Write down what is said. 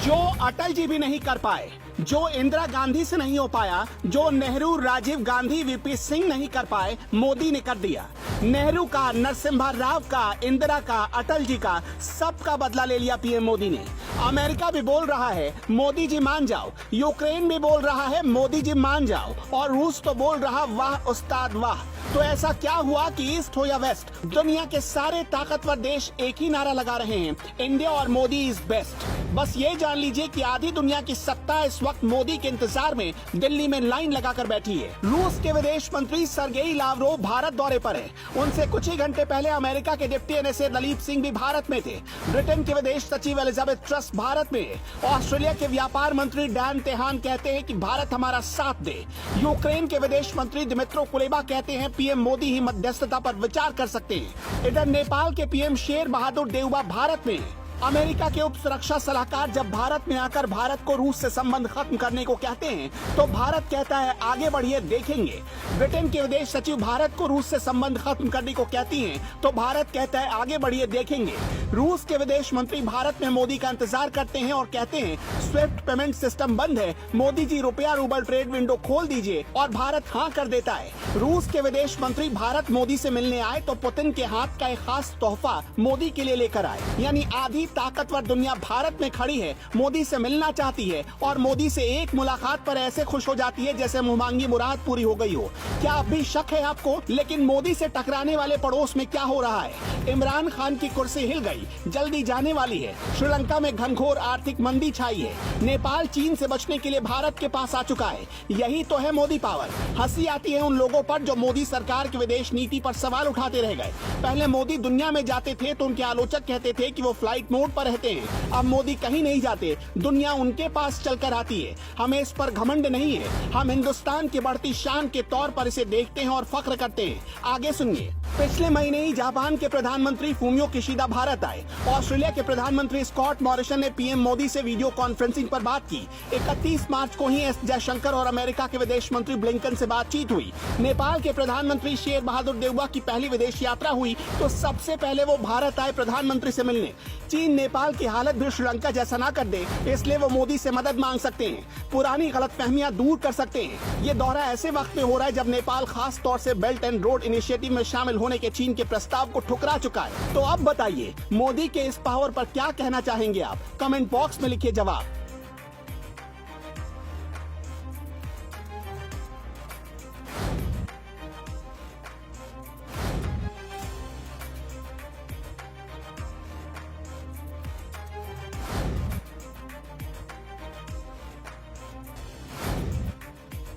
जो अटल जी भी नहीं कर पाए, जो इंदिरा गांधी से नहीं हो पाया, जो नेहरू, राजीव गांधी, वीपी सिंह नहीं कर पाए, मोदी ने कर दिया। नेहरू का, नरसिम्हा राव का, इंदिरा का, अटल जी का, सबका बदला ले लिया पीएम मोदी ने। अमेरिका भी बोल रहा है मोदी जी मान जाओ, यूक्रेन भी बोल रहा है मोदी जी मान जाओ, और रूस तो बोल रहा वाह उस्ताद वाह। तो ऐसा क्या हुआ कि ईस्ट हो या वेस्ट, दुनिया के सारे ताकतवर देश एक ही नारा लगा रहे हैं, इंडिया और मोदी इज बेस्ट। बस ये जान लीजिए कि आधी दुनिया की सत्ता इस वक्त मोदी के इंतजार में दिल्ली में लाइन लगाकर बैठी है। रूस के विदेश मंत्री सर्गेई लावरोव भारत दौरे पर हैं। उनसे कुछ ही घंटे पहले अमेरिका के डिप्टी एनएसए दलीप सिंह भी भारत में थे। ब्रिटेन के विदेश सचिव एलिजाबेथ ट्रस भारत में है। ऑस्ट्रेलिया के व्यापार मंत्री डैन तेहान कहते हैं कि भारत हमारा साथ दे। यूक्रेन के विदेश मंत्री दिमित्रो कुलेबा कहते हैं पीएम मोदी ही मध्यस्थता पर विचार कर सकते हैं। इधर नेपाल के पीएम शेर बहादुर देउबा भारत में है। अमेरिका के उप सुरक्षा सलाहकार जब भारत में आकर भारत को रूस से संबंध खत्म करने को कहते हैं तो भारत कहता है आगे बढ़िए देखेंगे। ब्रिटेन के विदेश सचिव भारत को रूस से संबंध खत्म करने को कहती हैं तो भारत कहता है आगे बढ़िए देखेंगे। रूस के विदेश मंत्री भारत में मोदी का इंतजार करते हैं और कहते हैं स्विफ्ट पेमेंट सिस्टम बंद है, मोदी जी रुपया रूबल ट्रेड विंडो खोल दीजिए, और भारत हाँ कर देता है। रूस के विदेश मंत्री भारत मोदी से मिलने आए तो पुतिन के हाथ का एक खास तोहफा मोदी के लिए लेकर आए। यानी आधी ताकतवर दुनिया भारत में खड़ी है, मोदी से मिलना चाहती है और मोदी से एक मुलाकात पर ऐसे खुश हो जाती है जैसे मुंहमांगी मुराद पूरी हो गई हो। क्या अब भी शक है आपको? लेकिन मोदी से टकराने वाले पड़ोस में क्या हो रहा है? इमरान खान की कुर्सी हिल गई, जल्दी जाने वाली है। श्रीलंका में घनघोर आर्थिक मंदी छाई है। नेपाल चीन से बचने के लिए भारत के पास आ चुका है। यही तो है मोदी पावर। हंसी आती है उन लोगों पर जो मोदी सरकार की विदेश नीति पर सवाल उठाते रह गए। पहले मोदी दुनिया में जाते थे तो उनके आलोचक कहते थे कि वो फ्लाइट मोड पर रहते हैं। अब मोदी कहीं नहीं जाते, दुनिया उनके पास चलकर आती है। हमें इस पर घमंड नहीं है, हम हिंदुस्तान की बढ़ती शान के तौर पर इसे देखते हैं और फख्र करते हैं। आगे सुनिए। पिछले महीने ही जापान के प्रधानमंत्री फूमियो किशिदा भारत आए। ऑस्ट्रेलिया के प्रधानमंत्री स्कॉट मॉरिसन ने पीएम मोदी से वीडियो कॉन्फ्रेंसिंग पर बात की। 31 मार्च को ही एस जयशंकर और अमेरिका के विदेश मंत्री ब्लिंकन से बातचीत हुई। नेपाल के प्रधानमंत्री शेर बहादुर देउबा की पहली विदेश यात्रा हुई तो सबसे पहले वो भारत आए प्रधानमंत्री से मिलने। चीन नेपाल की हालत भी श्रीलंका जैसा ना कर दे, इसलिए वो मोदी से मदद मांग सकते हैं, पुरानी गलतफहमियां दूर कर सकते हैं। ये दौरा ऐसे वक्त में हो रहा है जब नेपाल खास तौर से बेल्ट एंड रोड इनिशिएटिव में शामिल होने के चीन के प्रस्ताव को ठुकरा चुका है। तो अब बताइए मोदी के इस पावर पर क्या कहना चाहेंगे आप? कमेंट बॉक्स में लिखिए जवाब।